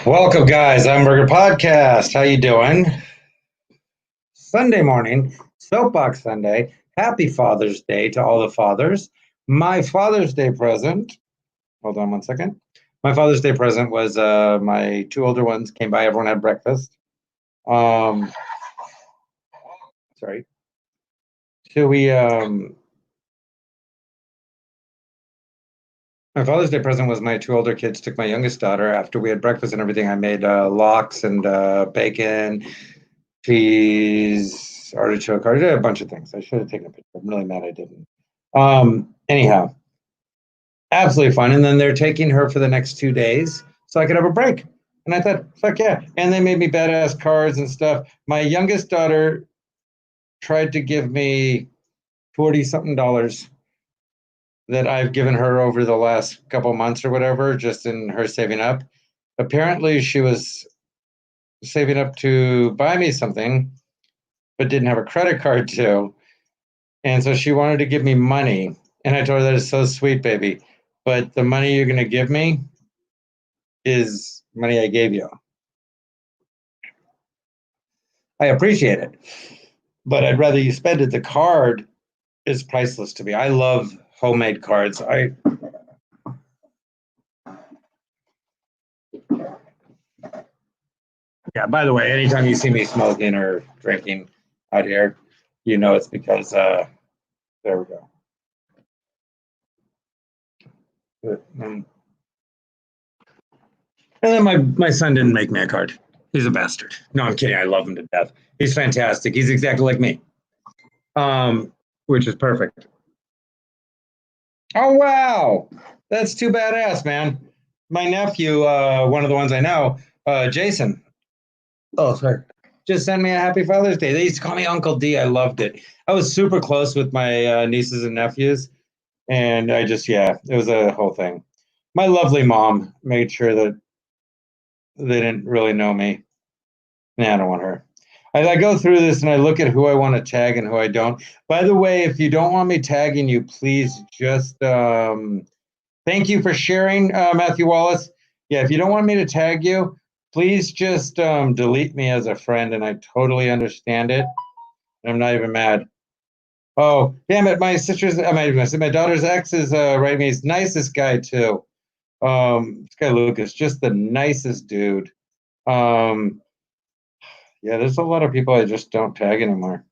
Welcome, guys. I'm Burger Podcast. How you doing? Sunday morning, Soapbox Sunday. Happy Father's Day to all the fathers. My Father's Day present. Hold on one second. My Father's Day present was my two older ones came by. Everyone had breakfast. Sorry. So my Father's Day present was my two older kids took my youngest daughter after we had breakfast and everything. I made lox and bacon, cheese, artichoke. I did a bunch of things. I should have taken a picture. I'm really mad I didn't. Anyhow, absolutely fun. And then they're taking her for the next 2 days so I could have a break. And I thought, fuck yeah. And they made me badass cards and stuff. My youngest daughter tried to give me 40 something dollars that I've given her over the last couple months or whatever, just in her saving up. Apparently, she was saving up to buy me something, but didn't have a credit card to. And so she wanted to give me money. And I told her, that is so sweet, baby. But the money you're going to give me is money I gave you. I appreciate it, but I'd rather you spend it. The card is priceless to me. I love homemade cards. Yeah, by the way, anytime you see me smoking or drinking out here, you know it's because there we go. And then my son didn't make me a card. He's a bastard. No, I'm kidding. I love him to death. He's fantastic. He's exactly like me, which is perfect. Oh, wow. That's too badass, man. My nephew, one of the ones I know, Jason. Oh, sorry. Just sent me a happy Father's Day. They used to call me Uncle D. I loved it. I was super close with my nieces and nephews. And yeah, it was a whole thing. My lovely mom made sure that they didn't really know me. Nah, I don't want her. I go through this and I look at who I want to tag and who I don't. By the way, if you don't want me tagging you, please just thank you for sharing, Matthew Wallace. Yeah, if you don't want me to tag you, please just delete me as a friend, and I totally understand it. I'm not even mad. Oh, damn it! My daughter's ex is writing me. He's nicest guy too. This guy Lucas, just the nicest dude. Yeah, there's a lot of people I just don't tag anymore.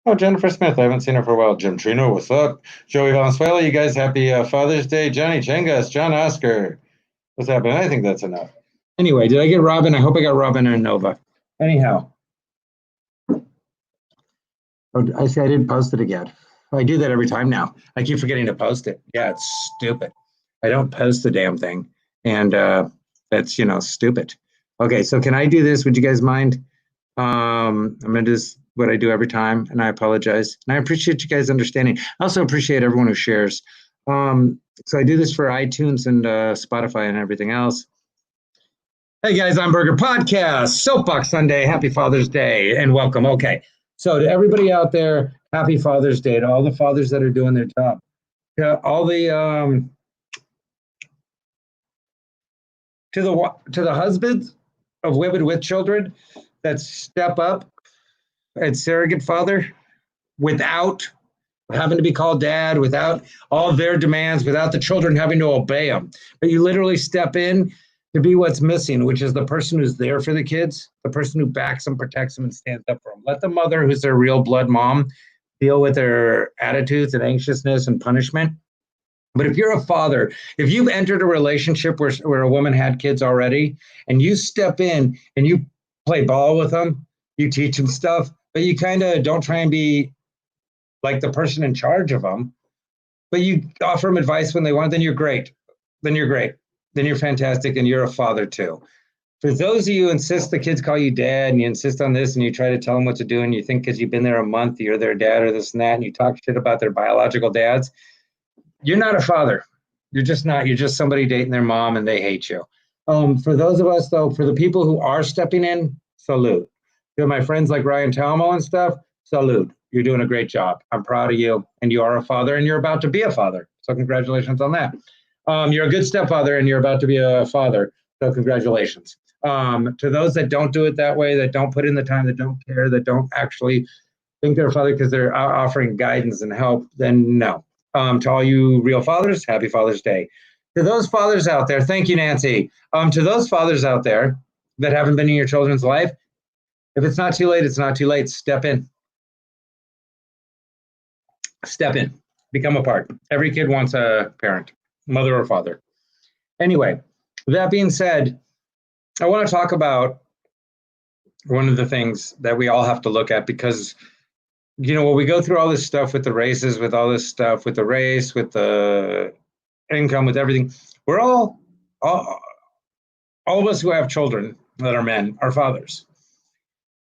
Oh, Jennifer Smith, I haven't seen her for a while. Jim Trino, what's up? Joey Valenzuela, you guys happy Father's Day. Johnny Chengas, John Oscar, what's happening? I think that's enough. Anyway, did I get Robin? I hope I got Robin and Nova. Anyhow. Oh, I see I didn't post it again. I do that every time now. I keep forgetting to post it. Yeah, it's stupid. I don't post the damn thing. And that's, stupid. Okay, so can I do this? Would you guys mind? I'm going to do what I do every time, and I apologize. And I appreciate you guys understanding. I also appreciate everyone who shares. So I do this for iTunes and Spotify and everything else. Hey, guys, I'm Burger Podcast, Soapbox Sunday. Happy Father's Day, and welcome. Okay, so to everybody out there, happy Father's Day to all the fathers that are doing their job. All the to the husbands of women with children that step up and surrogate father without having to be called dad, without all their demands, without the children having to obey them. But you literally step in to be what's missing, which is the person who's there for the kids, the person who backs them, protects them, and stands up for them. Let the mother, who's their real blood mom, deal with their attitudes and anxiousness and punishment. But if you're a father, if you've entered a relationship where a woman had kids already, and you step in and you play ball with them, you teach them stuff, but you kind of don't try and be like the person in charge of them, but you offer them advice when they want, then you're great. Then you're great. Then you're fantastic, and you're a father too. For those of you who insist the kids call you dad, and you insist on this, and you try to tell them what to do, and you think because you've been there a month, you're their dad or this and that, and you talk shit about their biological dads, you're not a father. You're just not. You're just somebody dating their mom, and they hate you. For those of us, though, for the people who are stepping in, salute. To my friends like Ryan Talmo and stuff, salute. You're doing a great job. I'm proud of you. And you are a father, and you're about to be a father. So congratulations on that. You're a good stepfather, and you're about to be a father. So congratulations. To those that don't do it that way, that don't put in the time, that don't care, that don't actually think they're a father because they're offering guidance and help, then no. To all you real fathers, happy Father's Day. To those fathers out there, thank you, Nancy. To those fathers out there that haven't been in your children's life, if it's not too late, it's not too late. Step in. Step in. Become a part. Every kid wants a parent, mother or father. Anyway, that being said, I want to talk about one of the things that we all have to look at because, when we go through all this stuff with the races, with all this stuff, with the race, with the income, with everything, we're all of us who have children that are men are fathers.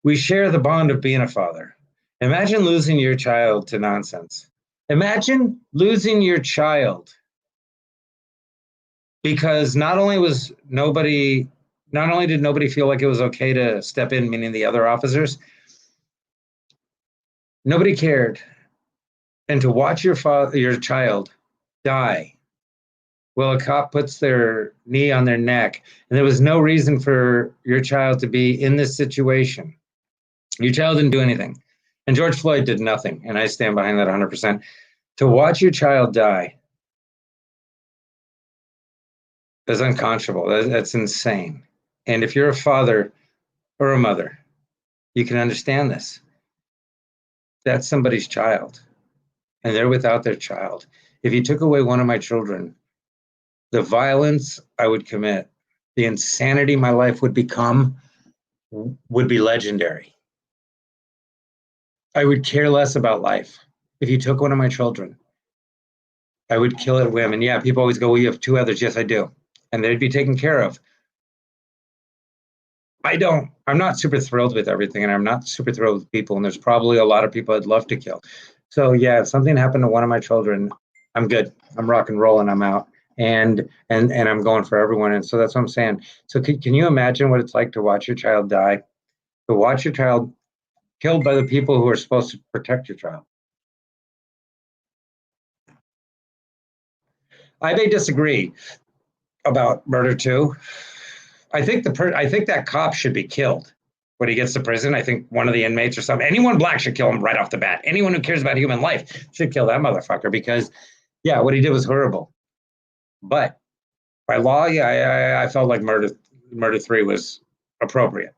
We share the bond of being a father. Imagine losing your child to nonsense. Imagine losing your child because not only did nobody feel like it was okay to step in, meaning the other officers, nobody cared. And to watch your child die while a cop puts their knee on their neck, and there was no reason for your child to be in this situation. Your child didn't do anything. And George Floyd did nothing. And I stand behind that 100%. To watch your child die is unconscionable. That's insane. And if you're a father or a mother, you can understand this. That's somebody's child. And they're without their child. If you took away one of my children, the violence I would commit, the insanity my life would become, would be legendary. I would care less about life. If you took one of my children, I would kill it whim. And yeah, people always go, well, you have two others. Yes, I do. And they'd be taken care of. I'm not super thrilled with everything, and I'm not super thrilled with people. And there's probably a lot of people I'd love to kill. So yeah, if something happened to one of my children, I'm good. I'm rock and roll and I'm out. And I'm going for everyone. And so that's what I'm saying. So can you imagine what it's like to watch your child die? To watch your child killed by the people who are supposed to protect your child? I may disagree about murder too. I think that cop should be killed when he gets to prison. I think one of the inmates or something, anyone black should kill him right off the bat. Anyone who cares about human life should kill that motherfucker because, yeah, what he did was horrible. But by law, yeah, I felt like murder 3 was appropriate.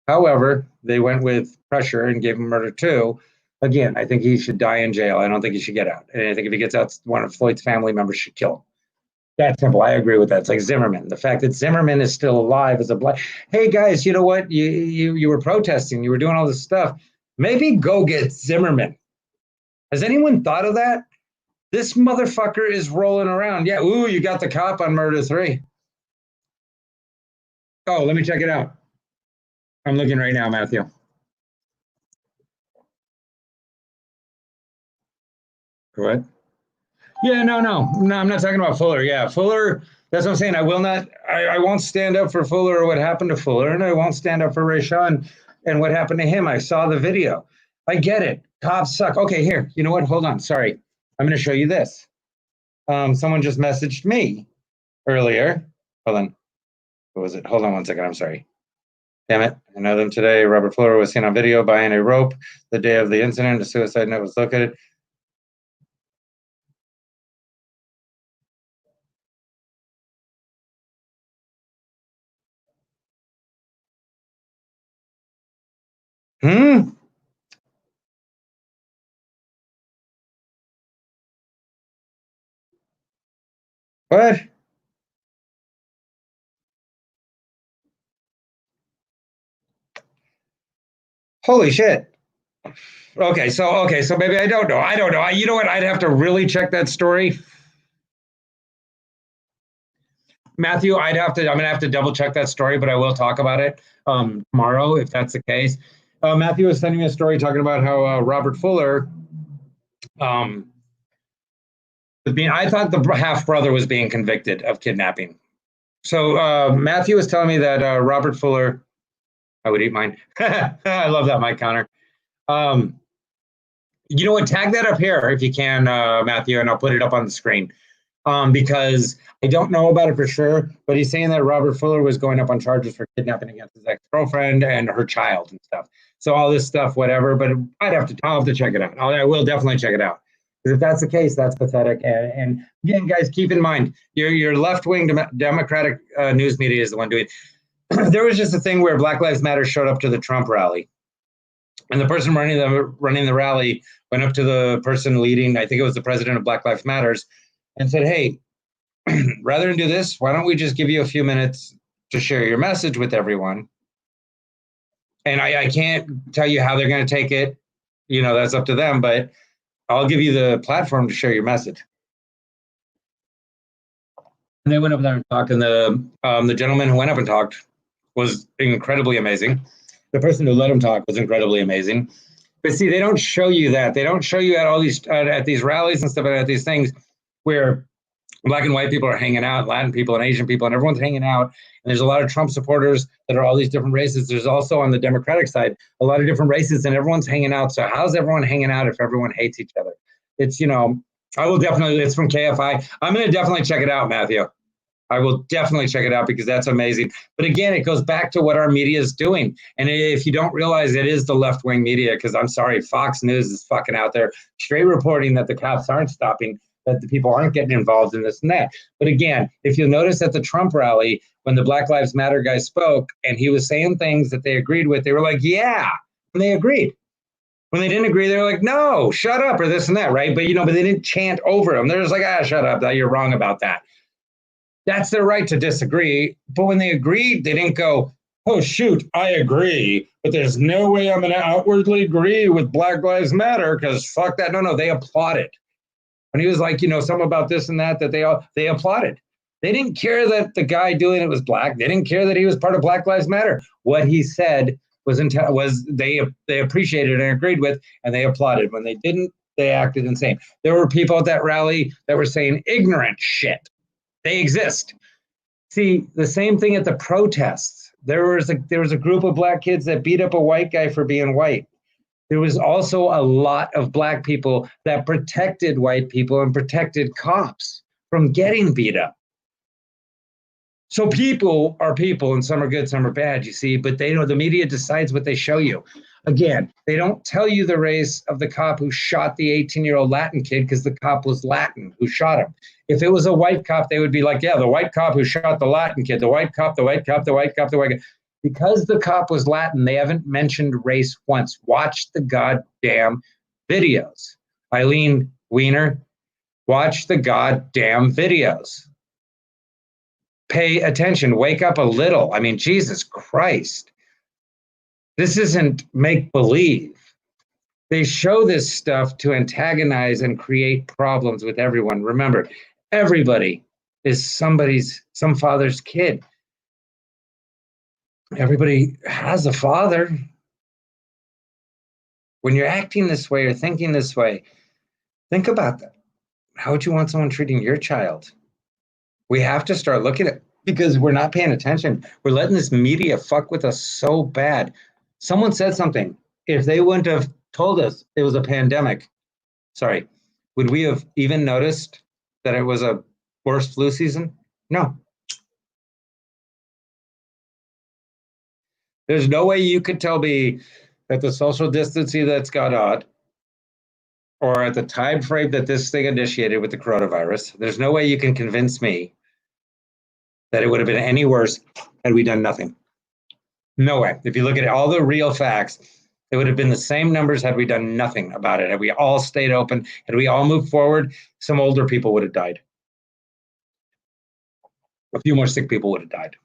However, they went with pressure and gave him murder 2. Again, I think he should die in jail. I don't think he should get out. And I think if he gets out, one of Floyd's family members should kill him. That's simple. I agree with that. It's like Zimmerman. The fact that Zimmerman is still alive is a black. Hey guys, you know what? You were protesting. You were doing all this stuff. Maybe go get Zimmerman. Has anyone thought of that? This motherfucker is rolling around. Yeah. Ooh, you got the cop on murder 3. Oh, let me check it out. I'm looking right now, Matthew. What? Yeah, no, I'm not talking about Fuller. Yeah, Fuller, that's what I'm saying. I won't stand up for Fuller or what happened to Fuller, and I won't stand up for Rayshawn and what happened to him. I saw the video. I get it. Cops suck. Okay, here. You know what? Hold on. Sorry. I'm going to show you this. Someone just messaged me earlier. Hold on. What was it? Hold on one second. I'm sorry. Damn it. I know them today. Robert Fuller was seen on video buying a rope the day of the incident. A suicide note was located. What? Holy shit. Okay, so maybe I don't know. You know what? I'd have to really check that story. Matthew, I'm gonna have to double check that story, but I will talk about it tomorrow if that's the case. Matthew was sending me a story talking about how Robert Fuller I thought the half brother was being convicted of kidnapping. So Matthew was telling me that Robert Fuller, I would eat mine. I love that, Mike Connor. You know what? Tag that up here if you can, Matthew, and I'll put it up on the screen. Because I don't know about it for sure, but he's saying that Robert Fuller was going up on charges for kidnapping against his ex-girlfriend and her child and stuff. So all this stuff, whatever. But I'll have to check it out. I will definitely check it out. Because if that's the case, that's pathetic. And again, guys, keep in mind, your left-wing Democratic news media is the one doing it. There was just a thing where Black Lives Matter showed up to the Trump rally. And the person running the rally went up to the person leading, I think it was the president of Black Lives Matters, and said, hey, rather than do this, why don't we just give you a few minutes to share your message with everyone? And I can't tell you how they're going to take it. You know, that's up to them, but I'll give you the platform to share your message. And they went up there and talked, and the gentleman who went up and talked was incredibly amazing. The person who let him talk was incredibly amazing. But see, they don't show you that. They don't show you at all these at these rallies and stuff, at these things where Black and white people are hanging out, Latin people and Asian people, and everyone's hanging out. And there's a lot of Trump supporters that are all these different races. There's also on the Democratic side a lot of different races, and everyone's hanging out. So how's everyone hanging out if everyone hates each other? It's, you know, I will definitely, it's from KFI. I'm going to definitely check it out, Matthew. I will definitely check it out because that's amazing. But again, it goes back to what our media is doing. And if you don't realize it is the left-wing media, because I'm sorry, Fox News is fucking out there straight reporting that the cops aren't stopping, that the people aren't getting involved in this and that. But again, if you'll notice at the Trump rally, when the Black Lives Matter guy spoke and he was saying things that they agreed with, they were like, yeah, and they agreed. When they didn't agree, they were like, no, shut up, or this and that, right? But, you know, but they didn't chant over him. They're just like, shut up, you're wrong about that. That's their right to disagree. But when they agreed, they didn't go, oh, shoot, I agree, but there's no way I'm going to outwardly agree with Black Lives Matter because fuck that. No, they applauded. When he was like, you know, something about this and that they applauded. They didn't care that the guy doing it was black. They didn't care that he was part of Black Lives Matter. What he said was they appreciated and agreed with, and they applauded. When they didn't, they acted insane. There were people at that rally that were saying ignorant shit. They exist. See, the same thing at the protests. There was a group of black kids that beat up a white guy for being white. There was also a lot of black people that protected white people and protected cops from getting beat up. So people are people, and some are good, some are bad, you see, but they know the media decides what they show you. Again, they don't tell you the race of the cop who shot the 18-year-old Latin kid because the cop was Latin who shot him. If it was a white cop, they would be like, yeah, the white cop who shot the Latin kid, the white cop, the white cop, the white cop, the white cop. Because the cop was Latin, they haven't mentioned race once. Watch the goddamn videos. Eileen Weiner, watch the goddamn videos. Pay attention. Wake up a little. I mean, Jesus Christ. This isn't make-believe. They show this stuff to antagonize and create problems with everyone. Remember, everybody is some father's kid. Everybody has a father. When you're acting this way or thinking this way, think about that. How would you want someone treating your child? We have to start looking at it because we're not paying attention. We're letting this media fuck with us so bad. Someone said something. If they wouldn't have told us it was a pandemic, would we have even noticed that it was a worse flu season? No. There's no way you could tell me that the social distancing that's got on, or at the time frame that this thing initiated with the coronavirus, there's no way you can convince me that it would have been any worse had we done nothing. No way. If you look at all the real facts, it would have been the same numbers had we done nothing about it. Had we all stayed open, had we all moved forward, some older people would have died. A few more sick people would have died.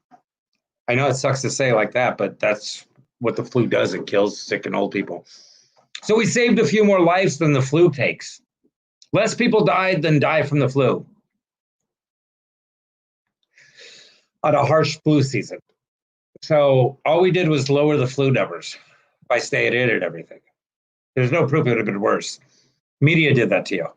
I know it sucks to say like that, but that's what the flu does. It kills sick and old people. So we saved a few more lives than the flu takes. Less people died than die from the flu on a harsh flu season. So all we did was lower the flu numbers by staying in and everything. There's no proof it would have been worse. Media did that to you.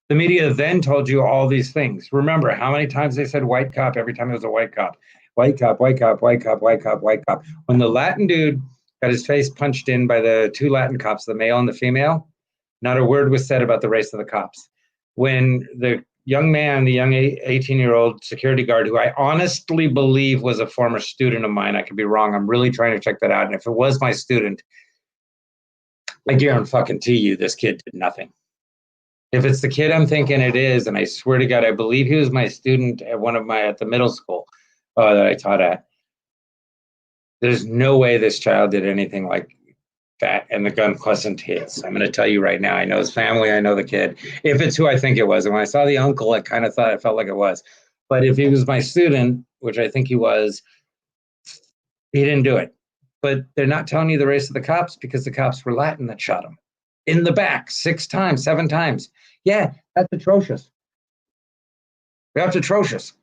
The media then told you all these things. Remember how many times they said white cop every time it was a white cop? White cop, white cop, white cop, white cop, white cop. When the Latin dude got his face punched in by the two Latin cops, the male and the female, Not a word was said about the race of the cops. When the young man, the young 18-year-old security guard, who I honestly believe was a former student of mine, I could be wrong. I'm really trying to check that out. And if it was my student, I guarantee you this kid did nothing. If it's the kid I'm thinking it is, and I swear to God, I believe he was my student at the middle school that I taught at. There's no way this child did anything like that, and the gun wasn't his. I'm going to tell you right now. I know his family. I know the kid. If it's who I think it was, and when I saw the uncle, I kind of thought it felt like it was. But if he was my student, which I think he was, he didn't do it. But they're not telling you the race of the cops because the cops were Latin that shot him in the back 6 times, 7 times. Yeah, that's atrocious. That's atrocious.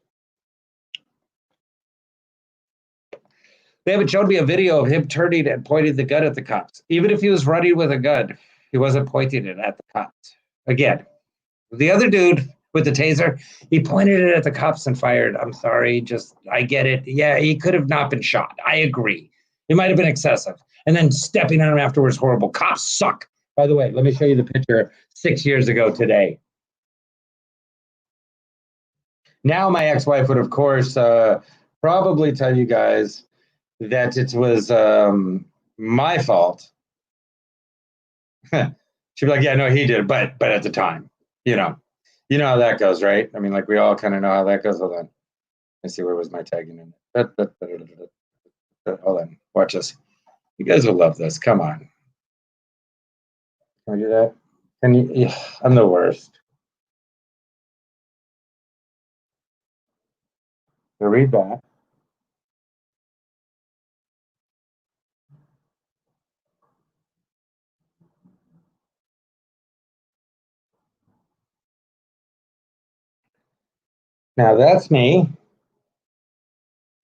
They haven't showed me a video of him turning and pointing the gun at the cops. Even if he was running with a gun, he wasn't pointing it at the cops. Again, the other dude with the taser, he pointed it at the cops and fired. I'm sorry, I get it. Yeah, he could have not been shot. I agree. It might have been excessive. And then stepping on him afterwards, horrible. Cops suck. By the way, let me show you the picture 6 years ago today. Now my ex-wife would, of course, probably tell you guys that it was my fault. She'd be like, yeah, no, he did, but at the time, you know how that goes, right? I mean, like we all kind of know how that goes. Hold on. Let's see, where was my tagging in it? Hold on, watch this. You guys will love this. Come on. Can I do that? Can you? Yeah, I'm the worst. So read that. Now that's me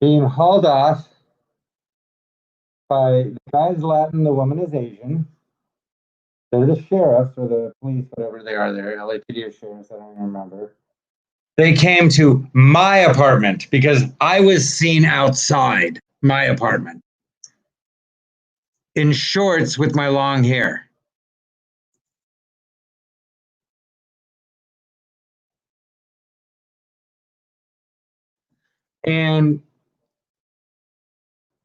being hauled off by the guy's Latin, the woman is Asian. They're the sheriffs or the police, whatever they are there, LAPD or sheriffs, I don't remember. They came to my apartment because I was seen outside my apartment in shorts with my long hair. And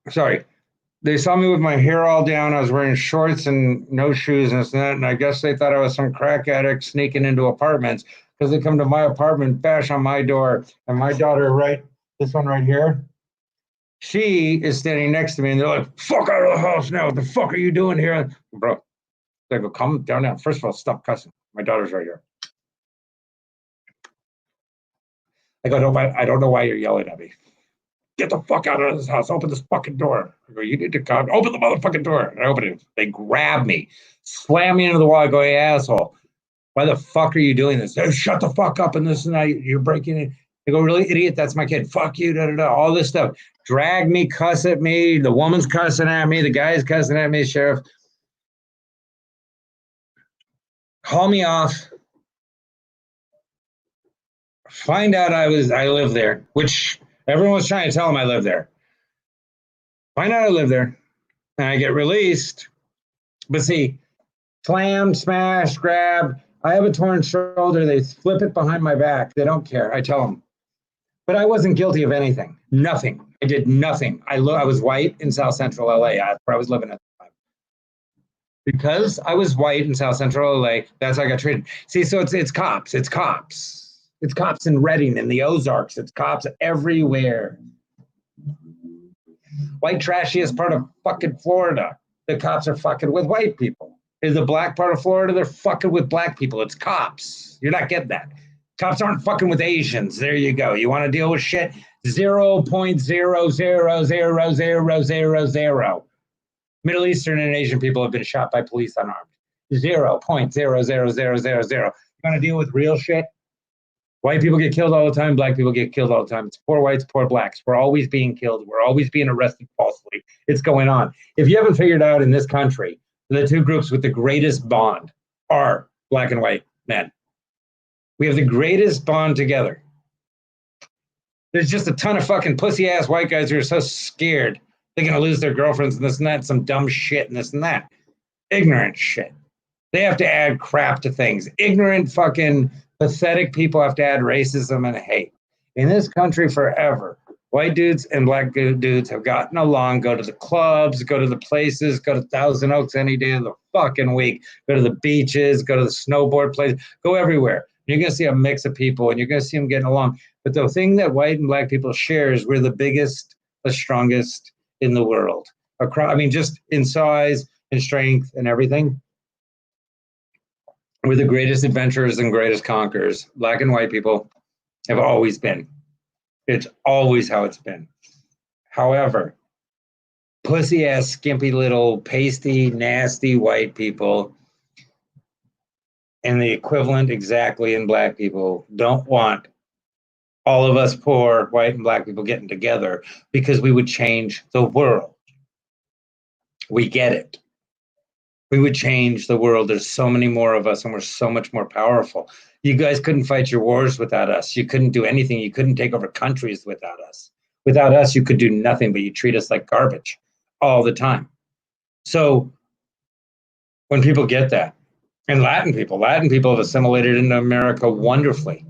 sorry, they saw me with my hair all down. I was wearing shorts and no shoes and this and that. And I guess they thought I was some crack addict sneaking into apartments because they come to my apartment, bash on my door. And my daughter, this one right here, she is standing next to me and they're like, fuck out of the house now. What the fuck are you doing here? Bro, they go, calm down. First of all, stop cussing. My daughter's right here. I go, no, I don't know why you're yelling at me. Get the fuck out of this house. Open this fucking door. I go, you need to come. Open the motherfucking door. And I open it. They grab me, slam me into the wall. I go, hey, asshole, why the fuck are you doing this? Hey, shut the fuck up and this and that. You're breaking it. They go, really, idiot? That's my kid. Fuck you, da, da, da. All this stuff. Drag me, cuss at me. The woman's cussing at me. The guy's cussing at me, sheriff. Call me off. Find out I live there, which everyone was trying to tell him I live there. Find out I live there, and I get released. But see, slam, smash, grab. I have a torn shoulder. They flip it behind my back. They don't care. I tell them. But I wasn't guilty of anything. Nothing. I did nothing. I was white in South Central LA. That's where I was living at the time. Because I was white in South Central LA, that's how I got treated. See, so it's cops. It's cops. It's cops in Redding, in the Ozarks. It's cops everywhere. White trashiest part of fucking Florida. The cops are fucking with white people. In the black part of Florida, they're fucking with black people. It's cops. You're not getting that. Cops aren't fucking with Asians. There you go. You want to deal with shit? 0.0000000. Middle Eastern and Asian people have been shot by police unarmed. 0.00000. You want to deal with real shit? White people get killed all the time. Black people get killed all the time. It's poor whites, poor blacks. We're always being killed. We're always being arrested falsely. It's going on. If you haven't figured out in this country, the two groups with the greatest bond are black and white men. We have the greatest bond together. There's just a ton of fucking pussy-ass white guys who are so scared they're going to lose their girlfriends and this and that, some dumb shit and this and that. Ignorant shit. They have to add crap to things. Ignorant, fucking pathetic people have to add racism and hate. In this country forever, white dudes and black dudes have gotten along, go to the clubs, go to the places, go to Thousand Oaks any day of the fucking week, go to the beaches, go to the snowboard place, go everywhere. You're going to see a mix of people and you're going to see them getting along. But the thing that white and black people share is we're the biggest, the strongest in the world. Across, I mean, just in size and strength and everything. We're the greatest adventurers and greatest conquerors. Black and white people have always been. It's always how it's been. However, pussy ass, skimpy little, pasty, nasty white people, and the equivalent exactly in black people, don't want all of us poor white and black people getting together because we would change the world. We get it. We would change the world. There's so many more of us and we're so much more powerful. You guys couldn't fight your wars without us. You couldn't do anything. You couldn't take over countries without us. Without us, you could do nothing, but you treat us like garbage all the time. So when people get that, and Latin people have assimilated into America wonderfully.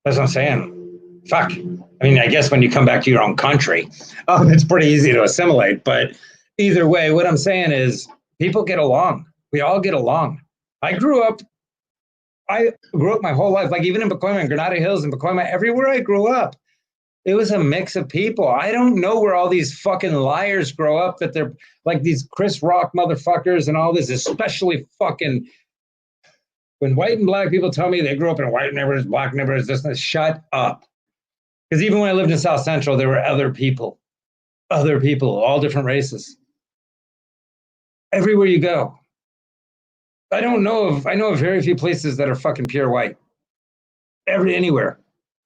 That's what I'm saying. Fuck. I mean, I guess when you come back to your own country, it's pretty easy to assimilate. But either way, what I'm saying is people get along. We all get along. I grew up my whole life, like even in Pacoima, in Granada Hills, and Pacoima, everywhere I grew up, it was a mix of people. I don't know where all these fucking liars grow up, that they're like these Chris Rock motherfuckers and all this, especially fucking when white and black people tell me they grew up in white neighborhoods, black neighborhoods, this, shut up. Because even when I lived in South Central, there were other people, all different races. Everywhere you go. I know of very few places that are fucking pure white. Anywhere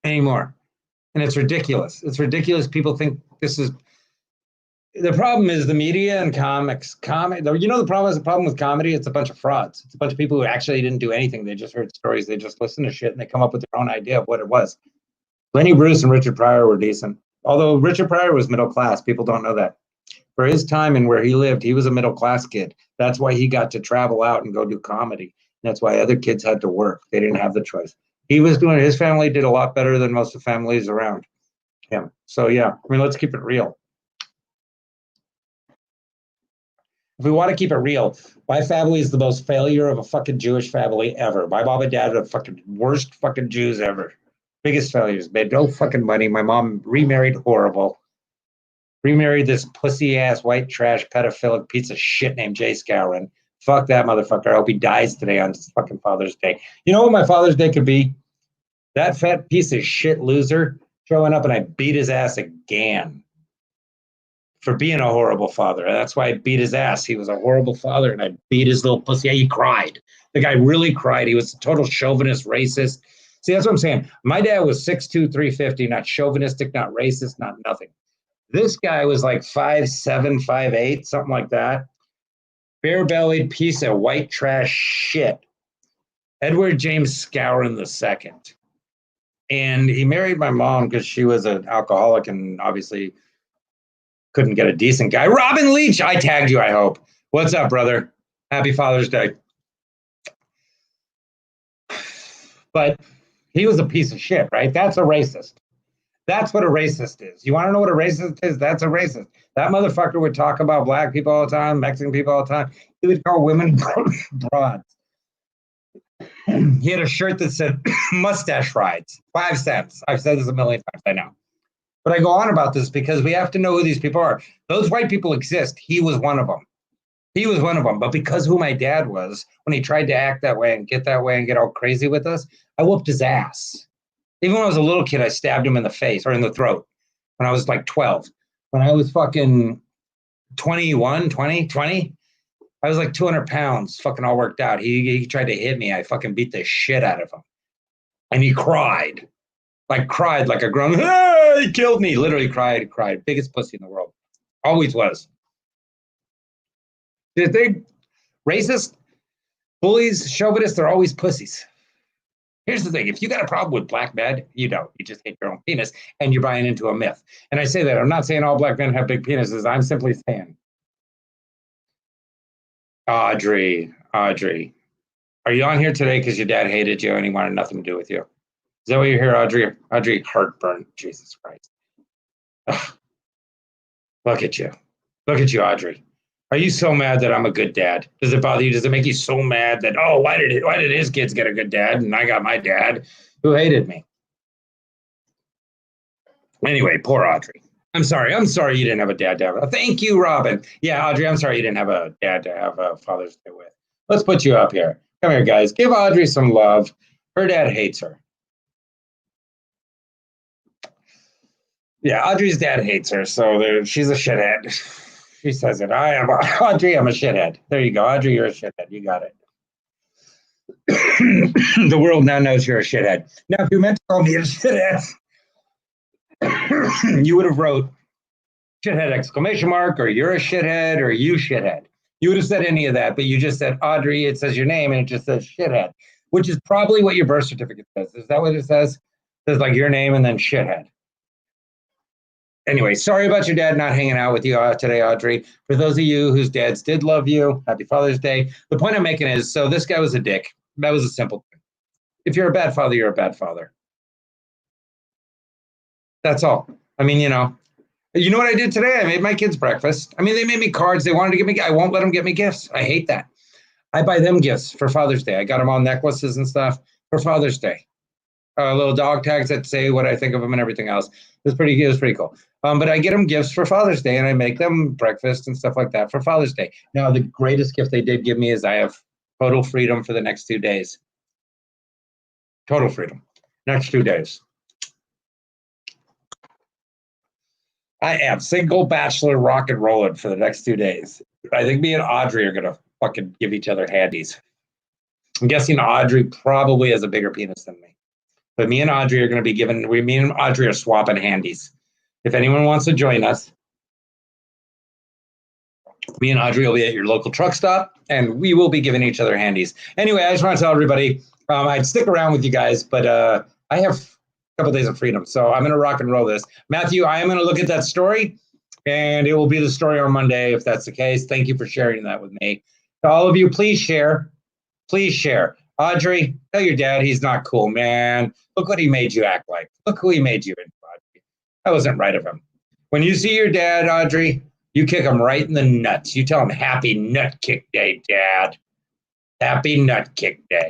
anymore. And it's ridiculous. It's ridiculous. People think this is, the problem is the media and comics. The problem with comedy, it's a bunch of frauds. It's a bunch of people who actually didn't do anything. They just heard stories. They just listened to shit and they come up with their own idea of what it was. Lenny Bruce and Richard Pryor were decent. Although Richard Pryor was middle class. People don't know that. For his time and where he lived, he was a middle class kid. That's why he got to travel out and go do comedy. That's why other kids had to work. They didn't have the choice. His family did a lot better than most of the families around him. So yeah, I mean, let's keep it real. If we want to keep it real, my family is the most failure of a fucking Jewish family ever. My mom and dad are the fucking worst fucking Jews ever. Biggest failures. Made no fucking money. My mom remarried horrible. Remarried this pussy ass white trash pedophilic piece of shit named Jay Scowron. Fuck that motherfucker. I hope he dies today on fucking Father's Day. You know what my Father's Day could be? That fat piece of shit loser showing up and I beat his ass again for being a horrible father. That's why I beat his ass. He was a horrible father and I beat his little pussy. Yeah, he cried. The guy really cried. He was a total chauvinist, racist. See, that's what I'm saying. My dad was 6'2", 350, not chauvinistic, not racist, not nothing. This guy was like 5'7", 5'8", something like that. Bare-bellied piece of white trash shit. Edward James Scowron II. And he married my mom because she was an alcoholic and obviously couldn't get a decent guy. Robin Leach, I tagged you, I hope. What's up, brother? Happy Father's Day. But he was a piece of shit, right? That's a racist. That's what a racist is. You want to know what a racist is? That's a racist. That motherfucker would talk about black people all the time, Mexican people all the time. He would call women broads. He had a shirt that said mustache rides, 5 cents. I've said this a million times, I know. But I go on about this because we have to know who these people are. Those white people exist. He was one of them. He was one of them. But because who my dad was, when he tried to act that way and get all crazy with us, I whooped his ass. Even when I was a little kid, I stabbed him in the face or in the throat when I was like 12. When I was fucking 20, I was like 200 pounds, fucking all worked out. He tried to hit me. I fucking beat the shit out of him. And he cried like a grown, ah, he killed me. Literally cried. Biggest pussy in the world. Always was. They racist, bullies, chauvinists, they're always pussies. Here's the thing. If you got a problem with black men, you don't. You just hate your own penis and you're buying into a myth. And I say that. I'm not saying all black men have big penises. I'm simply saying. Audrey, Audrey, are you on here today because your dad hated you and he wanted nothing to do with you? Is that why you're here, Audrey? Audrey, heartburn. Jesus Christ. Ugh, look at you. Look at you, Audrey. Are you so mad that I'm a good dad? Does it bother you? Does it make you so mad that, oh, why did his kids get a good dad and I got my dad who hated me? Anyway, poor Audrey. I'm sorry. I'm sorry you didn't have a dad to have. Thank you, Robin. Yeah, Audrey, I'm sorry you didn't have a dad to have a Father's Day with. Let's put you up here. Come here, guys. Give Audrey some love. Her dad hates her. Yeah, Audrey's dad hates her, so she's a shithead. She says it. I am Audrey. I'm a shithead. There you go, Audrey. You're a shithead. You got it. The world now knows you're a shithead. Now, if you meant to call me a shithead, you would have wrote shithead exclamation mark, or you're a shithead, or you shithead. You would have said any of that, but you just said Audrey. It says your name, and it just says shithead, which is probably what your birth certificate says. Is that what it says? It says like your name and then shithead. Anyway, sorry about your dad not hanging out with you today, Audrey. For those of you whose dads did love you, happy Father's Day. The point I'm making is, so this guy was a dick. That was a simple thing. If you're a bad father, you're a bad father. That's all. I mean, you know what I did today? I made my kids breakfast. I mean, they made me cards. They wanted to give me, I won't let them get me gifts. I hate that. I buy them gifts for Father's Day. I got them all necklaces and stuff for Father's Day. Little dog tags that say what I think of them and everything else. It was pretty cool. But I get them gifts for Father's Day, and I make them breakfast and stuff like that for Father's Day. Now, the greatest gift they did give me is I have total freedom for the next 2 days. Total freedom. Next 2 days. I am single bachelor rock and rolling for the next 2 days. I think me and Audrey are going to fucking give each other handies. I'm guessing Audrey probably has a bigger penis than me. But me and Audrey are going to be me and Audrey are swapping handies. If anyone wants to join us, me and Audrey will be at your local truck stop, and we will be giving each other handies. Anyway, I just want to tell everybody, I'd stick around with you guys, but I have a couple days of freedom, so I'm going to rock and roll this. Matthew, I am going to look at that story, and it will be the story on Monday if that's the case. Thank you for sharing that with me. To all of you, please share. Please share. Audrey, tell your dad he's not cool, man. Look what he made you act like. Look who he made you into, Audrey. That wasn't right of him. When you see your dad, Audrey, you kick him right in the nuts. You tell him, happy nut kick day, Dad. Happy nut kick day.